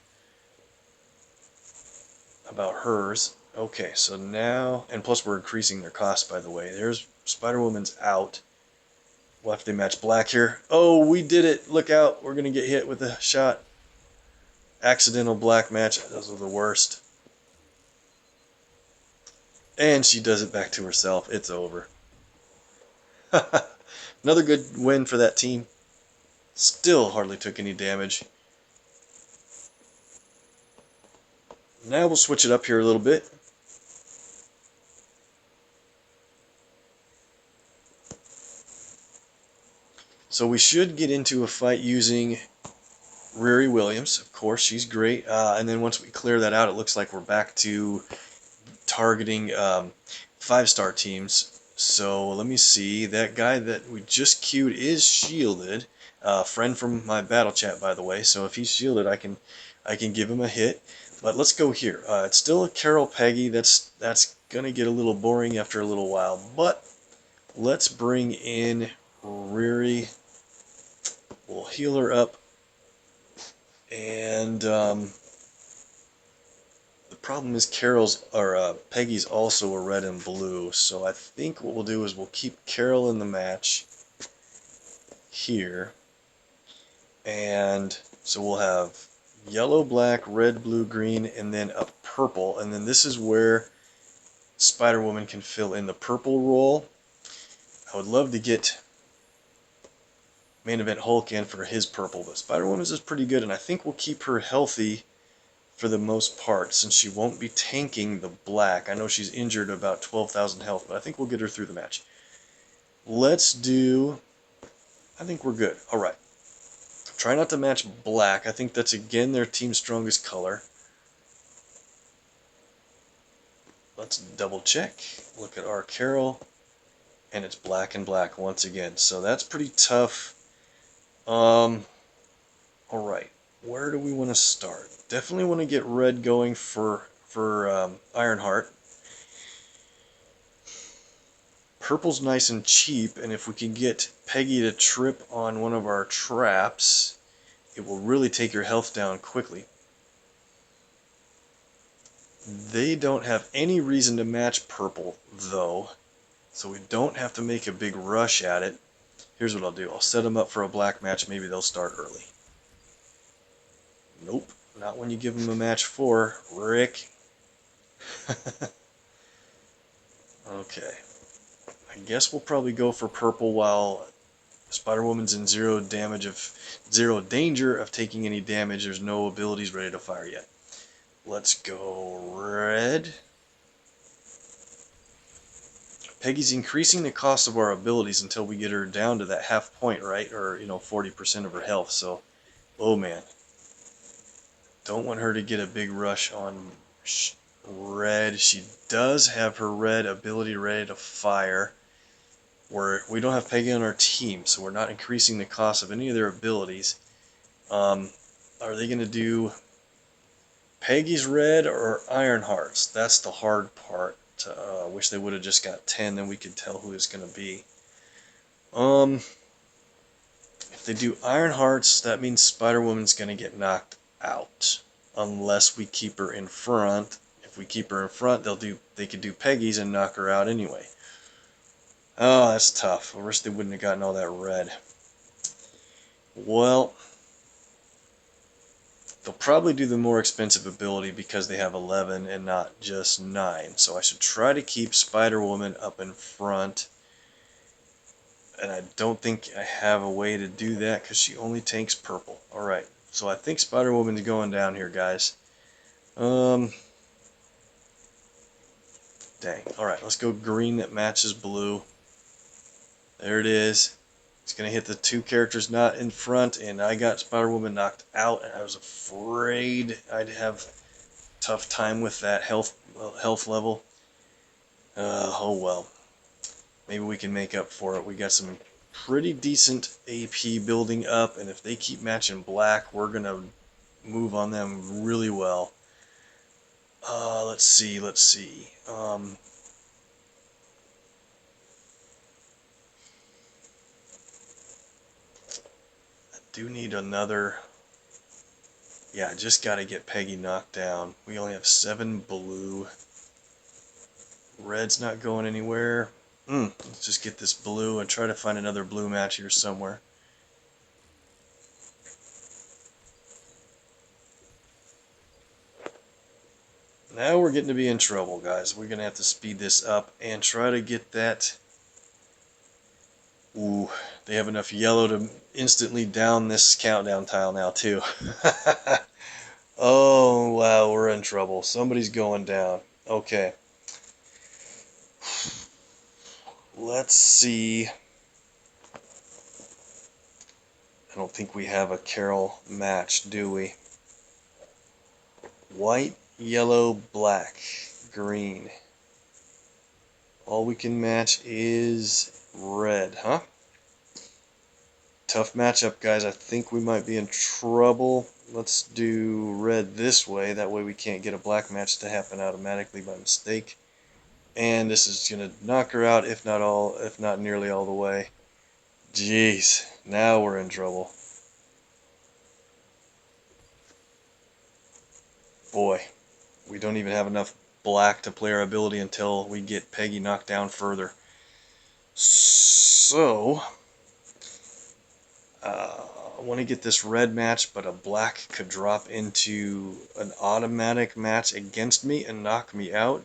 Okay, so now, and plus we're increasing their cost, by the way. There's Spider-Woman's out. We'll have to match black here. Oh, we did it! Look out! We're going to get hit with a shot. Accidental black match. Those are the worst. And she does it back to herself. It's over. Another good win for that team. Still hardly took any damage. Now we'll switch it up here a little bit. So we should get into a fight using Riri Williams. Of course, she's great. And then once we clear that out, it looks like we're back to targeting 5-star teams. So let me see. That guy that we just queued is shielded. Friend from my battle chat, by the way. So if he's shielded, I can give him a hit. But let's go here. It's still a Carol Peggy. That's gonna get a little boring after a little while. But let's bring in Riri. We'll heal her up. And the problem is Peggy's also a red and blue. So I think what we'll do is we'll keep Carol in the match here. And so we'll have yellow, black, red, blue, green, and then a purple. And then this is where Spider-Woman can fill in the purple role. I would love to get Main Event Hulk in for his purple, but Spider-Woman is pretty good, and I think we'll keep her healthy for the most part, since she won't be tanking the black. I know she's injured about 12,000 health, but I think we'll get her through the match. Let's do... I think we're good. Alright. Try not to match black. I think that's, again, their team's strongest color. Let's double check. Look at our Carol. And it's black and black once again. So that's pretty tough. Alright. Where do we want to start? Definitely want to get red going for Ironheart. Purple's nice and cheap, and if we can get Peggy to trip on one of our traps, it will really take your health down quickly. They don't have any reason to match purple, though, so we don't have to make a big rush at it. Here's what I'll do. I'll set them up for a black match. Maybe they'll start early. Nope. Not when you give them a match 4, Rick. Okay. I guess we'll probably go for purple while Spider-Woman's in zero danger of taking any damage. There's no abilities ready to fire yet. Let's go red. Peggy's increasing the cost of our abilities until we get her down to that half point, right? Or, 40% of her health. So, oh man. Don't want her to get a big rush on red. She does have her red ability ready to fire. We don't have Peggy on our team, so we're not increasing the cost of any of their abilities. Are they going to do Peggy's red or Ironheart's? That's the hard part. Wish they would have just got 10, then we could tell who it's going to be. If they do Ironheart's, that means Spider-Woman's going to get knocked out. Unless we keep her in front. If we keep her in front, they could do Peggy's and knock her out anyway. Oh, that's tough. I wish they wouldn't have gotten all that red. Well, they'll probably do the more expensive ability because they have 11 and not just 9. So I should try to keep Spider-Woman up in front. And I don't think I have a way to do that because she only tanks purple. Alright, so I think Spider-Woman's going down here, guys. Dang. Alright, let's go green that matches blue. There it is. It's going to hit the 2 characters not in front, and I got Spider-Woman knocked out, and I was afraid I'd have a tough time with that health level. Oh well. Maybe we can make up for it. We got some pretty decent AP building up, and if they keep matching black, we're going to move on them really well. Let's see. I do need another. Yeah, I just got to get Peggy knocked down. We only have 7 blue. Red's not going anywhere. Let's just get this blue and try to find another blue match here somewhere. Now we're getting to be in trouble, guys. We're going to have to speed this up and try to get that. Ooh, they have enough yellow to instantly down this countdown tile now, too. Oh, wow, we're in trouble. Somebody's going down. Okay. Let's see. I don't think we have a Carol match, do we? White, yellow, black, green. All we can match is red, huh? Tough matchup, guys. I think we might be in trouble. Let's do red this way. That way we can't get a black match to happen automatically by mistake. And this is going to knock her out, if not nearly all the way. Jeez, now we're in trouble. Boy, we don't even have enough black to play our ability until we get Peggy knocked down further. So, I want to get this red match, but a black could drop into an automatic match against me and knock me out.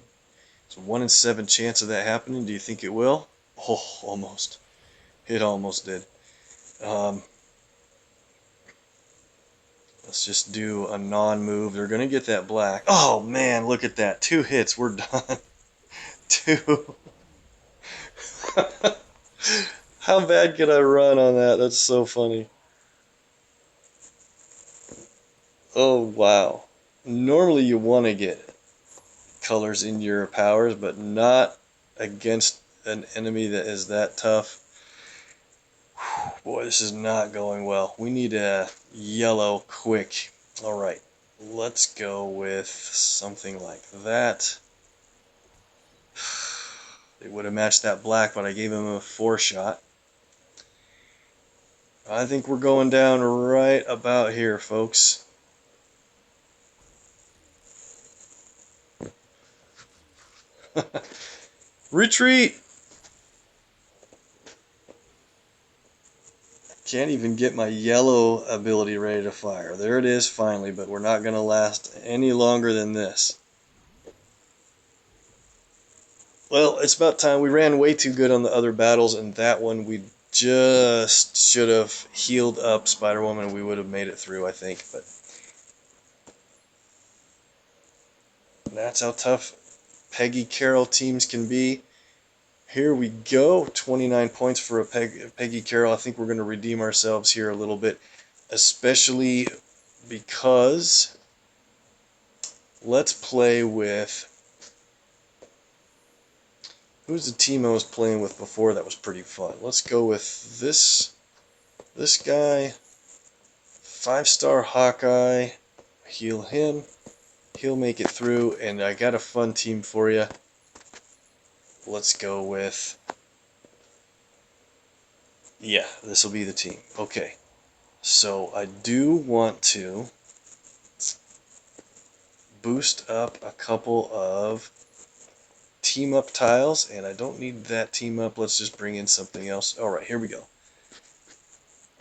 It's a 1 in 7 chance of that happening. Do you think it will? Oh, almost. It almost did. Let's just do a non-move. They're going to get that black. Oh, man, look at that. 2 hits. We're done. 2. How bad can I run on that? That's so funny. Oh, wow. Normally you want to get colors in your powers, but not against an enemy that is that tough. Boy, this is not going well. We need a yellow quick. Alright, let's go with something like that. They would have matched that black, but I gave him a 4 shot. I think we're going down right about here, folks. Retreat! Can't even get my yellow ability ready to fire. There it is finally, but we're not going to last any longer than this. Well, it's about time. We ran way too good on the other battles, and that one we just should have healed up Spider-Woman and we would have made it through, I think. But that's how tough Peggy Carroll teams can be. Here we go. 29 points for a Peggy Carroll. I think we're going to redeem ourselves here a little bit, especially because let's play with... Who's the team I was playing with before that was pretty fun? Let's go with this guy. 5-star Hawkeye. Heal him. He'll make it through, and I got a fun team for you. Let's go with... Yeah, this will be the team. Okay. So I do want to boost up a couple of team up tiles, and I don't need that team up. Let's just bring in something else. All right, here we go.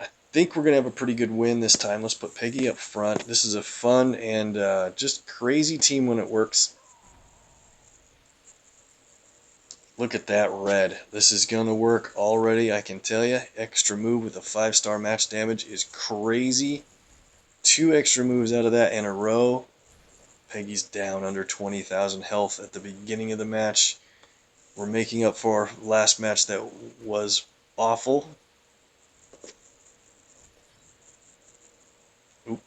I think we're going to have a pretty good win this time. Let's put Peggy up front. This is a fun and just crazy team when it works. Look at that red. This is going to work already, I can tell you. Extra move with a 5-star match damage is crazy. 2 extra moves out of that in a row. Peggy's down under 20,000 health at the beginning of the match. We're making up for our last match that was awful. Oop.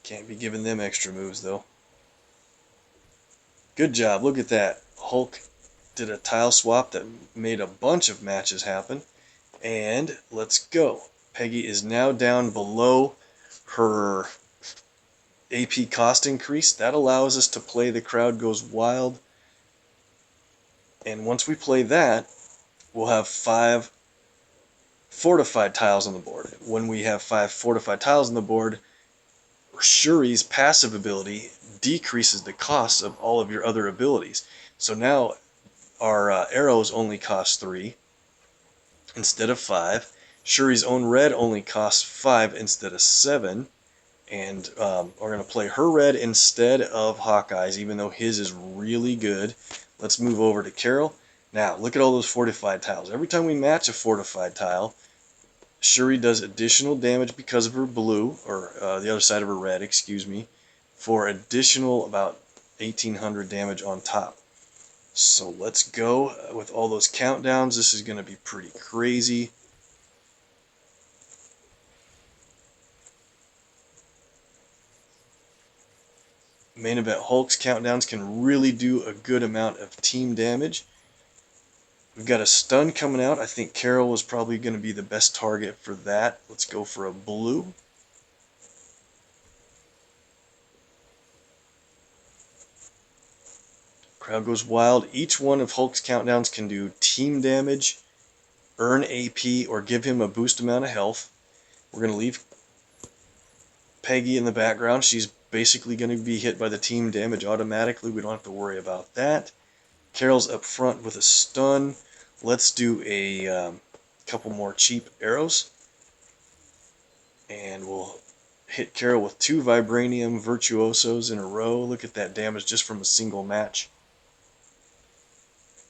Can't be giving them extra moves, though. Good job. Look at that. Hulk did a tile swap that made a bunch of matches happen. And let's go. Peggy is now down below her AP cost increase. That allows us to play The Crowd Goes Wild. And once we play that, we'll have 5 fortified tiles on the board. When we have 5 fortified tiles on the board, Shuri's passive ability decreases the cost of all of your other abilities. So now our arrows only cost 3 instead of 5. Shuri's own red only costs 5 instead of 7. And we're going to play her red instead of Hawkeye's, even though his is really good. Let's move over to Carol. Now, look at all those fortified tiles. Every time we match a fortified tile, Shuri does additional damage because of her blue, or the other side of her red, excuse me, for additional about 1,800 damage on top. So let's go with all those countdowns. This is going to be pretty crazy. Main event Hulk's countdowns can really do a good amount of team damage. We've got a stun coming out. I think Carol was probably going to be the best target for that. Let's go for a blue. Crowd Goes Wild. Each one of Hulk's countdowns can do team damage, earn AP, or give him a boost amount of health. We're going to leave Peggy in the background. She's basically going to be hit by the team damage automatically. We don't have to worry about that. Carol's up front with a stun. Let's do a couple more cheap arrows. And we'll hit Carol with 2 Vibranium Virtuosos in a row. Look at that damage just from a single match.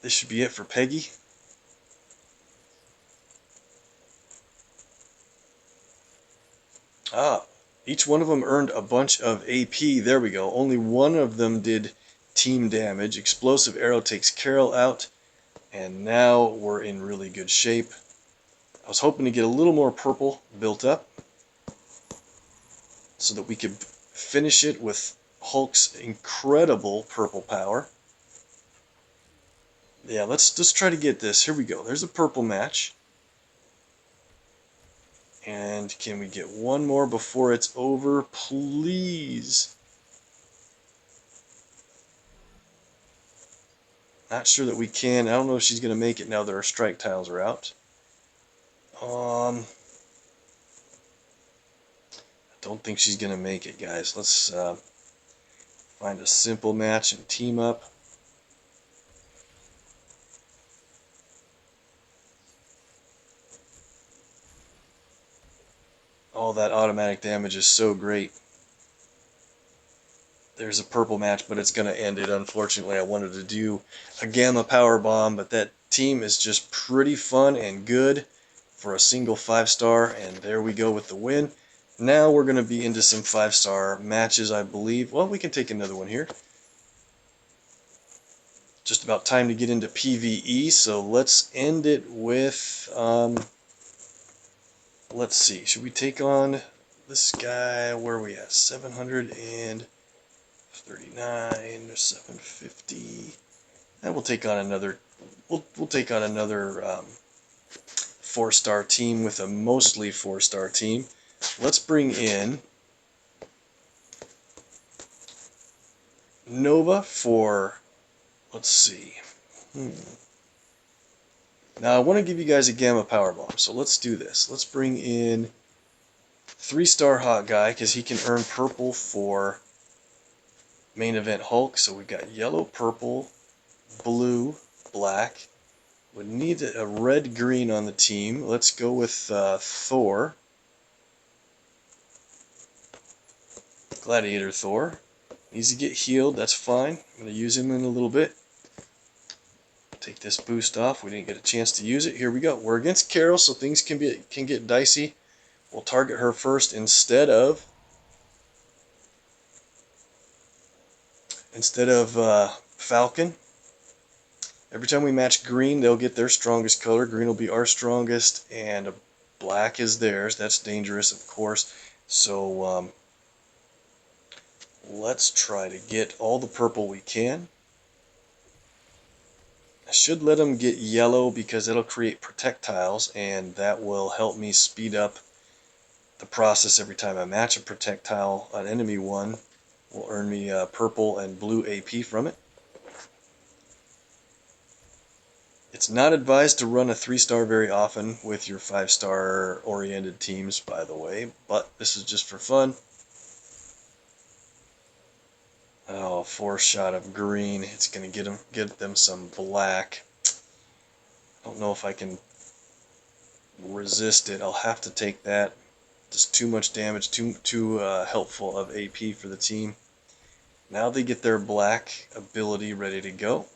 This should be it for Peggy. Each one of them earned a bunch of AP. There we go. Only one of them did team damage. Explosive Arrow takes Carol out. And now we're in really good shape. I was hoping to get a little more purple built up so that we could finish it with Hulk's incredible purple power. Yeah, let's just try to get this. Here we go. There's a purple match. And can we get one more before it's over, please? Not sure that we can. I don't know if she's going to make it now that our strike tiles are out. I don't think she's going to make it, guys. Let's find a simple match and team up. All that automatic damage is so great. There's a purple match, but it's going to end it. Unfortunately, I wanted to do a Gamma Power Bomb, but that team is just pretty fun and good for a single 5-star, and there we go with the win. Now we're going to be into some 5-star matches, I believe. Well, we can take another one here. Just about time to get into PvE, so let's end it with, let's see, should we take on this guy? Where are we at? 739 or 750. And we'll take on another. We'll take on another 4-star team with a mostly 4-star team. Let's bring in Nova for. Let's see. Now I want to give you guys a Gamma Power Bomb, so let's do this. Let's bring in 3-star Hot Guy because he can earn purple for main event Hulk. So we've got yellow, purple, blue, black. We need a red-green on the team. Let's go with Thor. Gladiator Thor. Needs to get healed, that's fine. I'm going to use him in a little bit. Take this boost off. We didn't get a chance to use it. Here we go. We're against Carol, so things can get dicey. We'll target her first instead of Falcon. Every time we match green, they'll get their strongest color. Green will be our strongest, and black is theirs. That's dangerous, of course. So let's try to get all the purple we can. I should let them get yellow because it'll create projectiles, and that will help me speed up the process every time I match a projectile. An enemy one will earn me purple and blue AP from it. It's not advised to run a 3-star very often with your 5-star oriented teams, by the way, but this is just for fun. Oh, 4-shot of green. It's going to get them some black. I don't know if I can resist it. I'll have to take that. Just too much damage, too helpful of AP for the team. Now they get their black ability ready to go.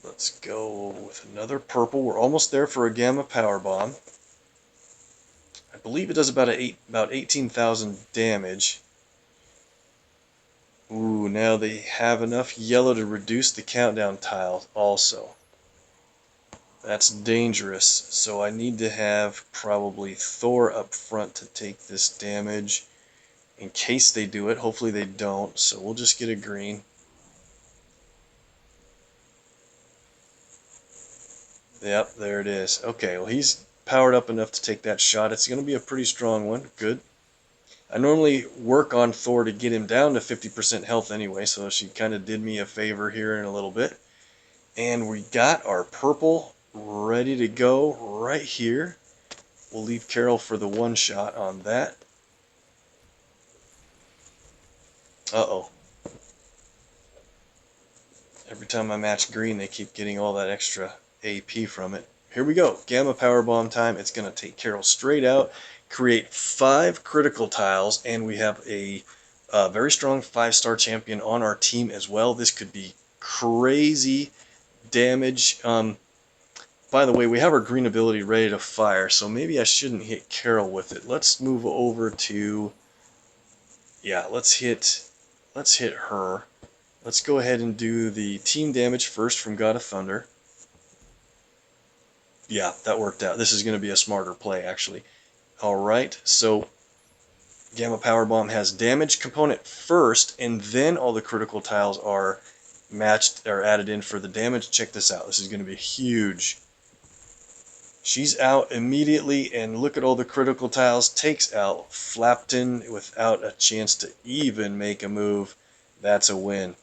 Let's go with another purple. We're almost there for a Gamma Power Bomb. I believe it does about 18,000 damage. Ooh, now they have enough yellow to reduce the countdown tile also. That's dangerous, so I need to have probably Thor up front to take this damage in case they do it. Hopefully they don't, so we'll just get a green. Yep, there it is. Okay, well he's powered up enough to take that shot. It's going to be a pretty strong one. Good. I normally work on Thor to get him down to 50% health anyway, so she kind of did me a favor here in a little bit. And we got our purple ready to go right here. We'll leave Carol for the 1-shot on that. Uh-oh. Every time I match green, they keep getting all that extra AP from it. Here we go. Gamma Power Bomb time. It's going to take Carol straight out, create 5 critical tiles, and we have a very strong 5-star champion on our team as well. This could be crazy damage. By the way, we have our green ability ready to fire, so maybe I shouldn't hit Carol with it. Let's move over to, yeah, let's hit her. Let's go ahead and do the team damage first from God of Thunder. Yeah, that worked out. This is going to be a smarter play, actually. Alright, so Gamma Power Bomb has damage component first, and then all the critical tiles are matched or added in for the damage. Check this out. This is going to be huge. She's out immediately, and look at all the critical tiles. Takes out Flapton without a chance to even make a move. That's a win.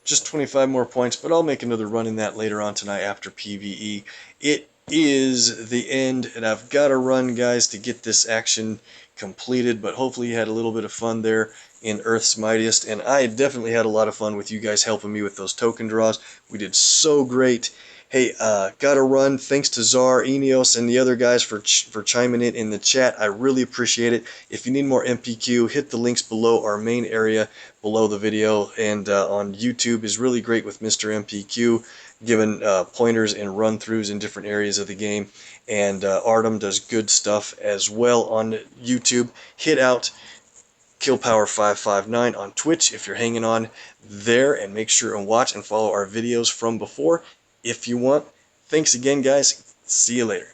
Just 25 more points, but I'll make another run in that later on tonight after PvE. It is the end, and I've got to run, guys, to get this action completed, but hopefully you had a little bit of fun there in Earth's Mightiest, and I definitely had a lot of fun with you guys helping me with those token draws. We did so great, Hey, gotta run. Thanks to Czar, Eneos, and the other guys for chiming in the chat. I really appreciate it. If you need more MPQ, hit the links below. Our main area below the video, and on YouTube is really great with Mr. MPQ, giving pointers and run-throughs in different areas of the game. And Artem does good stuff as well on YouTube. Hit out KillPower559 on Twitch if you're hanging on there, and make sure and watch and follow our videos from before if you want. Thanks again, guys. See you later.